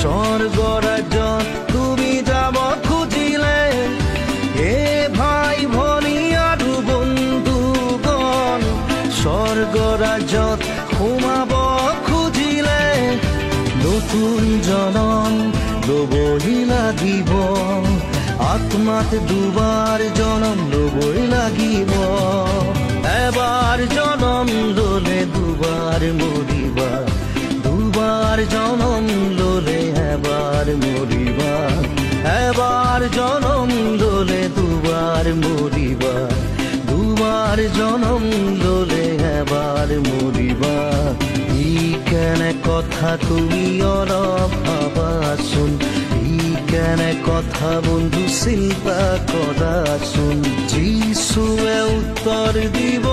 স্বৰ্গৰাজ্যত তুমি যাব খুজিলে এ ভাই ভনী আৰু বন্ধুগণ স্বৰ্গৰাজ্যত সোমাব খুজিলে নতুন জনম লবই লাগিব আত্মাত দুবাৰ জনম লবই লাগিব এবাৰ জনম ললে দুবাৰ মৰিবা দুবাৰ জনম ললে এবাৰ মৰিবা এবাৰ জনম ললে দুবাৰ মৰিবা দুবাৰ জনম ললে এবাৰ মৰিবা ই কেনে কথা তুমি অলপ ভাবাচোন ই কেনে কথা বন্ধু চিন্তা কৰাচোন যিশুৱে উত্তৰ দিব